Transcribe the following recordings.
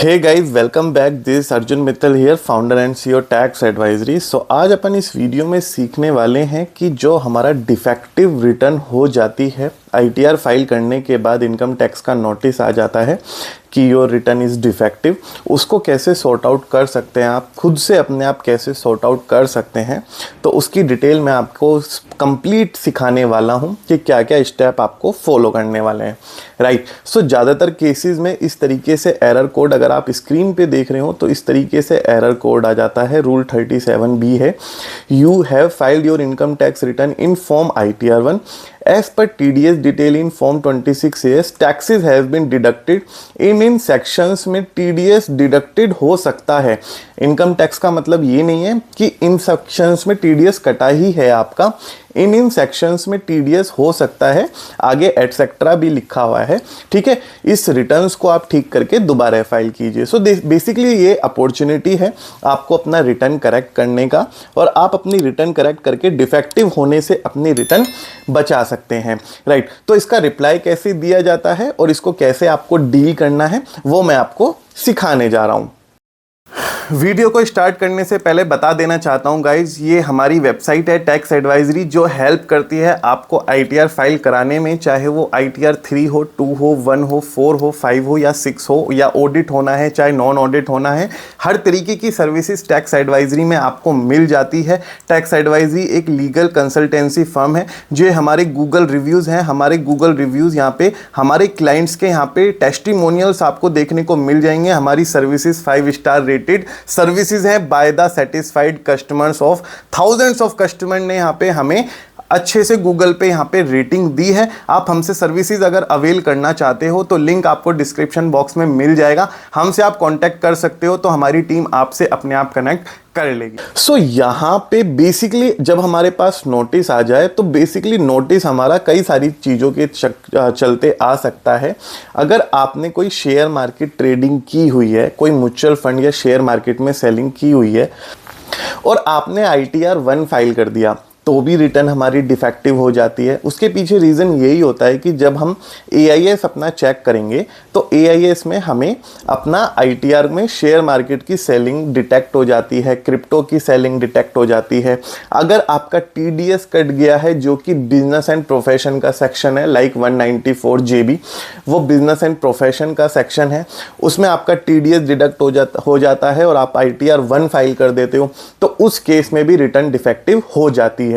Hey guys, welcome back. This Arjun Mittal here, founder and CEO tax advisory. So आज अपन इस video में सीखने वाले हैं कि जो हमारा डिफेक्टिव रिटर्न हो जाती है, आईटीआर फाइल करने के बाद इनकम टैक्स का नोटिस आ जाता है कि योर रिटर्न इज़ डिफेक्टिव, उसको कैसे सॉर्ट आउट कर सकते हैं, आप खुद से अपने आप कैसे सॉर्ट आउट कर सकते हैं। तो उसकी डिटेल मैं आपको कंप्लीट सिखाने वाला हूं कि क्या क्या स्टेप आपको फॉलो करने वाले हैं। राइट। सो ज़्यादातर केसेस में इस तरीके से एरर कोड, अगर आप स्क्रीन पे देख रहे हो तो इस तरीके से एरर कोड आ जाता है। रूल 37B है, you have filed your income tax return in form ITR1 as per TDS detail in form 26AS, taxes has been deducted in sections में TDS डिडक्टेड हो सकता है। इनकम टैक्स का मतलब ये नहीं है कि इन सेक्शंस में TDS कटा ही है आपका, इन सेक्शंस में TDS हो सकता है, आगे एटसेट्रा भी लिखा हुआ है। ठीक है, इस रिटर्न्स को आप ठीक करके दोबारा फाइल कीजिए। सो बेसिकली ये अपॉर्चुनिटी है आपको अपना रिटर्न करेक्ट करने का, और आप अपनी रिटर्न करेक्ट करके डिफेक्टिव होने से अपनी रिटर्न बचा सकते हैं। राइट। तो इसका रिप्लाई कैसे दिया जाता है और इसको कैसे आपको डील करना है वो मैं आपको सिखाने जा रहा हूं। वीडियो को स्टार्ट करने से पहले बता देना चाहता हूं गाइज, ये हमारी वेबसाइट है टैक्स एडवाइजरी, जो हेल्प करती है आपको आईटीआर फाइल कराने में, चाहे वो ITR 3 हो, 2 हो, 1 हो, 4 हो, 5 हो या 6 हो, या ऑडिट होना है चाहे नॉन ऑडिट होना है। हर तरीके की सर्विसेज टैक्स एडवाइजरी में आपको मिल जाती है। टैक्स एडवाइजरी एक लीगल कंसल्टेंसी फर्म है। जो हमारे गूगल रिव्यूज़ हैं, हमारे गूगल रिव्यूज़ यहाँ पे हमारे क्लाइंट्स के यहाँ पे टेस्टिमोनियल्स आपको देखने को मिल जाएंगे। हमारी सर्विसेज 5 स्टार रेटेड सर्विसेज है by the satisfied customers of thousands of customer ने यहाँ पे हमें अच्छे से गूगल पे यहाँ पे रेटिंग दी है। आप हमसे सर्विसेज अगर अवेल करना चाहते हो तो लिंक आपको डिस्क्रिप्शन बॉक्स में मिल जाएगा, हमसे आप कांटेक्ट कर सकते हो, तो हमारी टीम आपसे अपने आप कनेक्ट कर लेगी। सो यहाँ पे बेसिकली जब हमारे पास नोटिस आ जाए तो बेसिकली नोटिस हमारा कई सारी चीज़ों के चलते आ सकता है। अगर आपने कोई शेयर मार्केट ट्रेडिंग की हुई है, कोई म्यूचुअल फंड या शेयर मार्केट में सेलिंग की हुई है और आपने ITR 1 फाइल कर दिया, तो भी रिटर्न हमारी डिफेक्टिव हो जाती है। उसके पीछे रीज़न यही होता है कि जब हम AIS अपना चेक करेंगे तो AIS में हमें अपना ITR में शेयर मार्केट की सेलिंग डिटेक्ट हो जाती है, क्रिप्टो की सेलिंग डिटेक्ट हो जाती है। अगर आपका TDS कट गया है, जो कि बिजनेस एंड प्रोफेशन का सेक्शन है, लाइक 194 JB, वो बिजनेस एंड प्रोफेशन का सेक्शन है, उसमें आपका TDS डिडक्ट हो जाता है और आप ITR 1 फाइल कर देते हो, तो उस केस में भी रिटर्न डिफेक्टिव हो जाती है।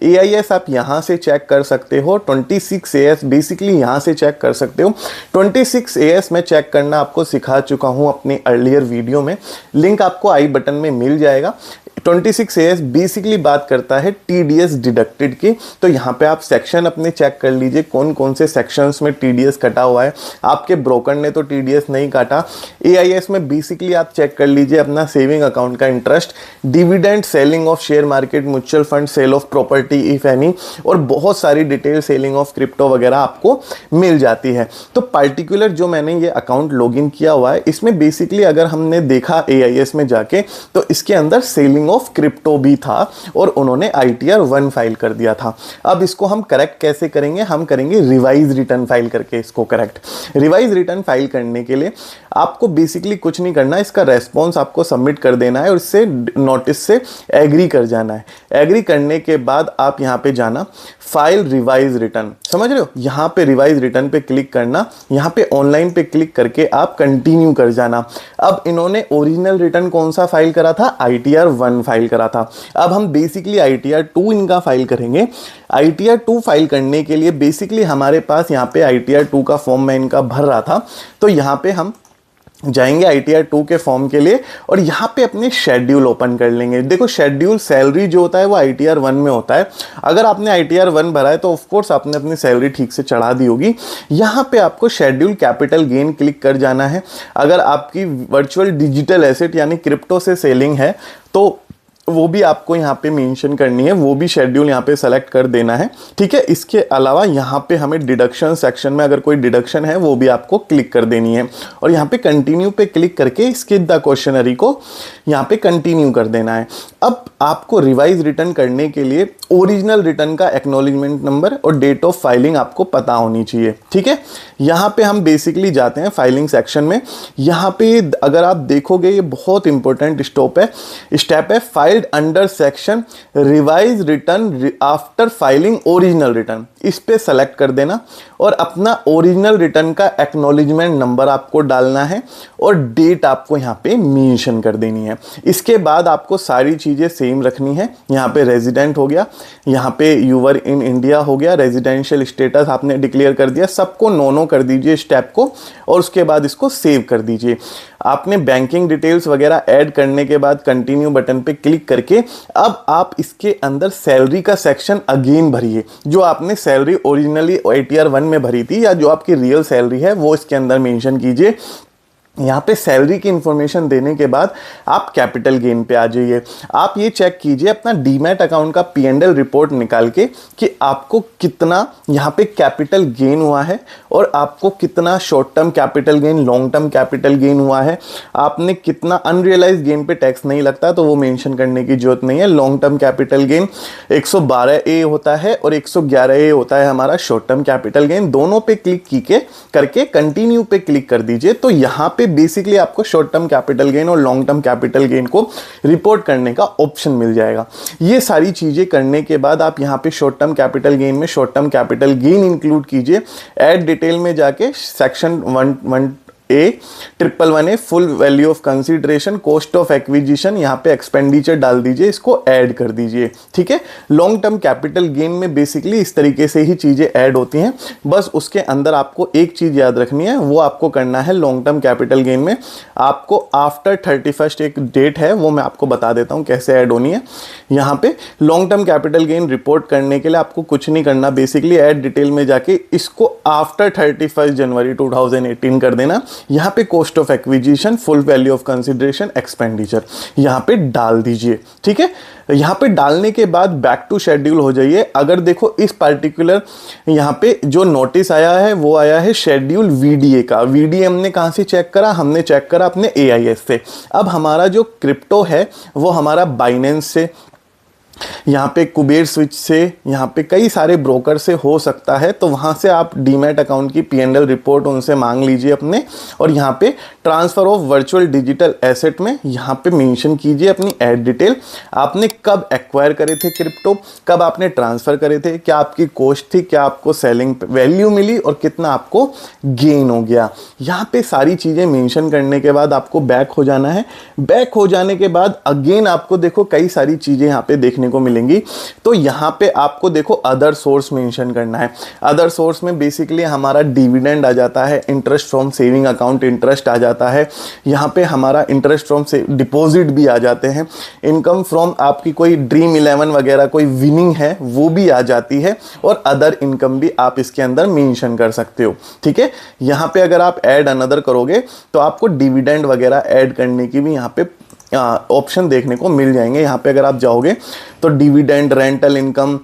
AIS आप यहां से चेक कर सकते हो, 26AS बेसिकली यहां से चेक कर सकते हो। 26AS में चेक करना आपको सिखा चुका हूं अपनी अर्लियर वीडियो में, लिंक आपको आई बटन में मिल जाएगा। 26AS बेसिकली बात करता है TDS डिडक्टेड की, तो यहाँ पे आप सेक्शन अपने चेक कर लीजिए कौन कौन से सेक्शंस में TDS कटा हुआ है। आपके ब्रोकर ने तो TDS नहीं काटा। AIS में बेसिकली आप चेक कर लीजिए अपना सेविंग अकाउंट का interest, dividend, selling of share market, mutual fund, sale of property if any, और बहुत सारी डिटेल, सेलिंग ऑफ क्रिप्टो वगैरह आपको मिल जाती है। तो पर्टिकुलर जो मैंने ये अकाउंट लॉगिन किया हुआ है, इसमें बेसिकली अगर हमने देखा AIS में जाके तो इसके अंदर सेलिंग ऑफ क्रिप्टो भी था और उन्होंने ITR 1 फाइल कर दिया था। अब इसको हम करेक्ट कैसे करेंगे? हम करेंगे रिवाइज रिटर्न फाइल करके इसको करेक्ट। रिवाइज रिटर्न फाइल करने के लिए आपको बेसिकली कुछ नहीं करना, इसका रेस्पॉन्स आपको सबमिट कर देना है और इससे नोटिस से एग्री कर जाना है। एग्री करने के बाद आप यहाँ पे जाना, फाइल रिवाइज रिटर्न, समझ रहे हो? यहाँ पे रिवाइज रिटर्न पे क्लिक करना, यहाँ पे ऑनलाइन पे क्लिक करके आप कंटिन्यू कर जाना। अब इन्होंने ओरिजिनल रिटर्न कौन सा फाइल करा था? ITR 1 फाइल करा था। अब हम बेसिकली ITR 2 इनका फाइल करेंगे। ITR 2 फाइल करने के लिए बेसिकली हमारे पास यहाँ पे ITR 2 का फॉर्म मैं इनका भर रहा था, तो यहाँ पे हम जाएंगे ITR 2 के फॉर्म के लिए और यहाँ पे अपने शेड्यूल ओपन कर लेंगे। देखो, शेड्यूल सैलरी जो होता है वो ITR 1 में होता है। अगर आपने ITR 1 भरा है तो ऑफकोर्स आपने अपनी सैलरी ठीक से चढ़ा दी होगी। यहाँ पे आपको शेड्यूल कैपिटल गेन क्लिक कर जाना है। अगर आपकी वर्चुअल डिजिटल एसेट यानी क्रिप्टो से सेलिंग है तो वो भी आपको यहाँ पे मेंशन करनी है, वो भी शेड्यूल यहाँ पे सेलेक्ट कर देना है, ठीक है। इसके अलावा यहाँ पे हमें डिडक्शन सेक्शन में अगर कोई डिडक्शन है वो भी आपको क्लिक कर देनी है, और यहाँ पे कंटिन्यू पे क्लिक करके स्किप द क्वेश्चनरी को यहाँ पे कंटिन्यू कर देना है। अब आपको रिवाइज रिटर्न करने के लिए ओरिजिनल रिटर्न का एक्नॉलेजमेंट नंबर और डेट ऑफ फाइलिंग आपको पता होनी चाहिए, ठीक है। यहाँ पे हम बेसिकली जाते हैं फाइलिंग सेक्शन में। यहाँ पे अगर आप देखोगे ये बहुत इंपॉर्टेंट स्टेप है, filed under section revise return after filing original return, इस पे सेलेक्ट कर देना और अपना ओरिजिनल रिटर्न का एक्नॉलेजमेंट नंबर आपको डालना है और डेट आपको यहाँ पे मेंशन कर देनी है। इसके बाद आपको सारी चीज़ें सेम रखनी है। यहाँ पे रेजिडेंट हो गया, यहाँ पे यूवर इन इंडिया हो गया, रेजिडेंशियल स्टेटस आपने डिक्लेयर कर दिया, सबको नो कर दीजिए स्टेप को, और उसके बाद इसको सेव कर दीजिए। आपने बैंकिंग डिटेल्स वगैरह ऐड करने के बाद कंटिन्यू बटन पे क्लिक करके अब आप इसके अंदर सैलरी का सेक्शन अगेन भरिए, जो आपने सैलरी ओरिजिनली ATR 1 में भरी थी या जो आपकी रियल सैलरी है वो इसके अंदर मेंशन कीजिए। यहाँ पे सैलरी की इंफॉर्मेशन देने के बाद आप कैपिटल गेन पे आ जाइए। आप ये चेक कीजिए अपना डीमैट अकाउंट का P&L रिपोर्ट निकाल के कि आपको कितना यहाँ पे कैपिटल गेन हुआ है और आपको कितना short term capital gain, long term capital gain हुआ है। आपने कितना अनरियलाइज गेन पे टैक्स नहीं लगता तो वो मेंशन करने की जरूरत नहीं है। Long term capital gain 112A होता है और 111A होता है हमारा शॉर्ट टर्म कैपिटल गेन। दोनों पे क्लिक करके कंटिन्यू पे क्लिक कर दीजिए, तो यहाँ पे बेसिकली आपको शॉर्ट टर्म कैपिटल गेन और लॉन्ग टर्म कैपिटल गेन को रिपोर्ट करने का ऑप्शन मिल जाएगा। ये सारी चीजें करने के बाद आप यहाँ पे शॉर्ट टर्म कैपिटल गेन में short term capital gain include कीजिए। ऐड डिटेल में जाके section 111A full value of consideration, cost of acquisition, यहाँ पे एक्सपेंडिचर डाल दीजिए, इसको ऐड कर दीजिए, ठीक है। लॉन्ग टर्म कैपिटल गेन में बेसिकली इस तरीके से ही चीजें ऐड होती हैं। बस उसके अंदर आपको एक चीज याद रखनी है, वो आपको करना है लॉन्ग टर्म कैपिटल गेन में आपको आफ्टर 31 एक डेट है, वो मैं आपको बता देता हूँ कैसे ऐड होनी है। यहाँ पे long term capital gain report करने के लिए आपको कुछ नहीं करना, बेसिकली ऐड डिटेल में जाके इसको आफ्टर 31 जनवरी 2018 कर देना। यहाँ पे cost of acquisition, full value of consideration, expenditure यहाँ पे डाल दीजिए, ठीक है। यहाँ पे डालने के बाद बैक टू शेड्यूल हो जाइए। अगर देखो इस पर्टिकुलर यहाँ पे जो नोटिस आया है वो आया है शेड्यूल VDA का। VDA हमने कहाँ से चेक करा? हमने चेक करा अपने AIS से। अब हमारा जो क्रिप्टो है वो हमारा बाइनेंस से, यहाँ पे कुबेर स्विच से, यहाँ पे कई सारे ब्रोकर से हो सकता है, तो वहाँ से आप डीमैट अकाउंट की P&L रिपोर्ट उनसे मांग लीजिए अपने, और यहाँ पे transfer of virtual digital asset में यहाँ पे मेंशन कीजिए अपनी ऐड डिटेल। आपने कब एक्वायर करे थे क्रिप्टो, कब आपने ट्रांसफ़र करे थे, क्या आपकी कॉस्ट थी, क्या आपको सेलिंग वैल्यू मिली और कितना आपको गेन हो गया। यहाँ पे सारी चीज़ें मेंशन करने के बाद आपको बैक हो जाना है। बैक हो जाने के बाद अगेन आपको देखो कई सारी चीज़ें यहाँ पे देखने को मिलेंगी। तो यहाँ पे आपको देखो अदर सोर्स मेंशन करना है। अदर सोर्स में बेसिकली हमारा डिविडेंड आ जाता है, interest from saving account interest आ जाता है, यहाँ पे हमारा इंटरेस्ट फ्रॉम से डिपॉजिट भी आ जाते हैं, इनकम फ्रॉम आपकी कोई ड्रीम 11 वगैरह कोई विनिंग है वो भी आ जाती है, और अदर इनकम भी आप इसके अंदर मेंशन कर सकते हो, ठीक है। यहाँ पे अगर आप ऐड अनदर करोगे तो आपको डिविडेंड वगैरह ऐड करने की भी यहाँ पे ऑप्शन देखने को मिल जाएंगे। यहाँ पे अगर आप जाओगे तो dividend, rental income,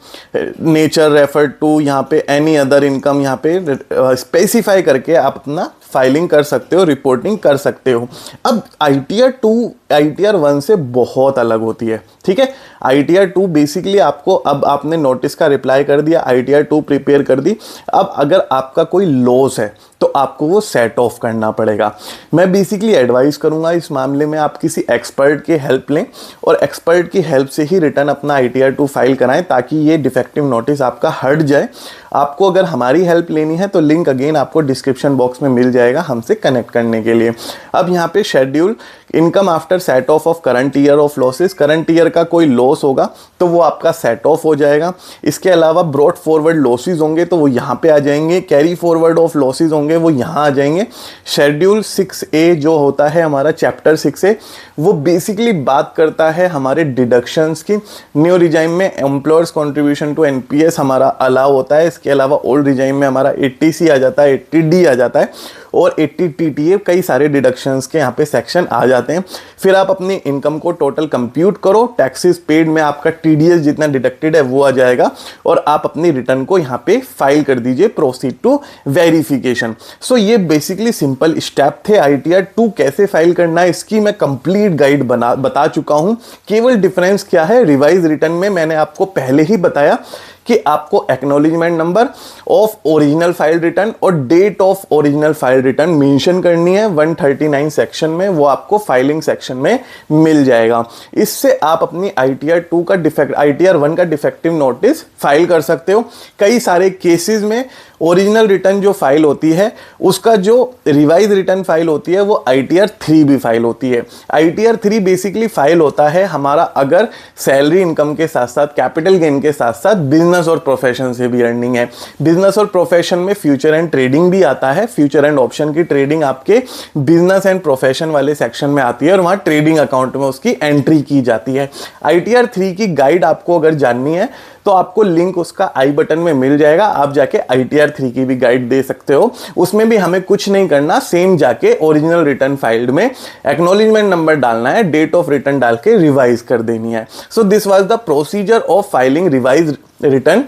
nature refer to, यहाँ पे एनी अदर इनकम, यहाँ पे स्पेसिफाई करके आप अपना फाइलिंग कर सकते हो, रिपोर्टिंग कर सकते हो। अब ITR 2 ITR 1 से बहुत अलग होती है, ठीक है। ITR 2 बेसिकली आपको, अब आपने नोटिस का रिप्लाई कर दिया, ITR 2 प्रिपेयर कर दी, अब अगर आपका कोई लॉस है तो आपको वो सेट ऑफ करना पड़ेगा। मैं बेसिकली एडवाइस करूंगा इस मामले में आप किसी एक्सपर्ट की हेल्प लें, और एक्सपर्ट की हेल्प से ही रिटर्न अपना ITR 2 फाइल कराएं, ताकि ये डिफेक्टिव नोटिस आपका हट जाए। आपको अगर हमारी हेल्प लेनी है तो लिंक अगेन आपको डिस्क्रिप्शन बॉक्स में मिल जाएगा हमसे कनेक्ट करने के लिए। अब यहाँ पे schedule income after set of current year of losses, current year का कोई लॉस होगा तो वो आपका सेट ऑफ हो जाएगा। इसके अलावा ब्रॉट फॉरवर्ड लॉसेस होंगे तो वो यहाँ पे आ जाएंगे, कैरी फॉरवर्ड ऑफ लॉसेस होंगे वो यहाँ आ जाएंगे। शेड्यूल 6A जो होता है हमारा चैप्टर 6A, वो बेसिकली बात करता है हमारे डिडक्शंस की। न्यू रिजाइम में एम्प्लॉयर्स कॉन्ट्रीब्यूशन टू NPS हमारा अलाउ होता है। इसके अलावा ओल्ड रिजाइम में हमारा 80C आ जाता है, 80D आ जाता है, और 80TTA, कई सारे डिडक्शंस के यहाँ पे सेक्शन आ जाते हैं। जाते हैं। फिर आप अपनी इनकम को टोटल कंप्यूट करो, टैक्सेस पेड में आपका टीडीएस जितना डिडक्टेड है वो आ जाएगा और आप अपनी रिटर्न को यहाँ पे फाइल कर दीजिए, प्रोसीड टू वेरिफिकेशन। सो ये बेसिकली सिंपल स्टेप थे। ITR 2 कैसे फाइल करना है इसकी मैं कंप्लीट गाइड बता चुका हूं। केवल डिफरेंस क्या है, रिवाइज रिटर्न में मैंने आपको पहले ही बताया कि आपको acknowledgement number of original file return और date of original file return mention करनी है 139 सेक्शन में, वो आपको फाइलिंग सेक्शन में मिल जाएगा। इससे आप अपनी ITR 2 का ITR 1 का डिफेक्टिव नोटिस फाइल कर सकते हो। कई सारे केसेस में ओरिजिनल रिटर्न जो फाइल होती है उसका जो रिवाइज रिटर्न फाइल होती है वो ITR 3 भी फाइल होती है। ITR 3 बेसिकली फाइल होता है हमारा अगर सैलरी इनकम के साथ साथ कैपिटल गेन के साथ साथ बिजनेस और प्रोफेशन से भी अर्निंग है। बिजनेस और प्रोफेशन में फ्यूचर एंड ट्रेडिंग भी आता है। फ्यूचर एंड ऑप्शन की ट्रेडिंग आपके बिजनेस एंड प्रोफेशन वाले सेक्शन में आती है और वहां ट्रेडिंग अकाउंट में उसकी एंट्री की जाती है। ITR 3 की गाइड आपको अगर जाननी है तो आपको लिंक उसका आई बटन में मिल जाएगा, आप जाके ITR 3 की भी गाइड दे सकते हो। उसमें भी हमें कुछ नहीं करना, सेम जाके ओरिजिनल रिटर्न फाइल्ड में एक्नॉलेजमेंट नंबर डालना है, डेट ऑफ रिटर्न डाल के रिवाइज कर देनी है। So this was the procedure of filing revise return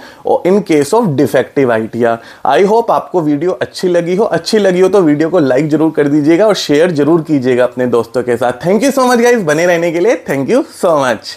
in case of defective ITR। I hope आपको वीडियो अच्छी लगी हो तो वीडियो को लाइक जरूर कर दीजिएगा और शेयर जरूर कीजिएगा अपने दोस्तों के साथ। Thank you so much guys, बने रहने के लिए थैंक यू सो मच।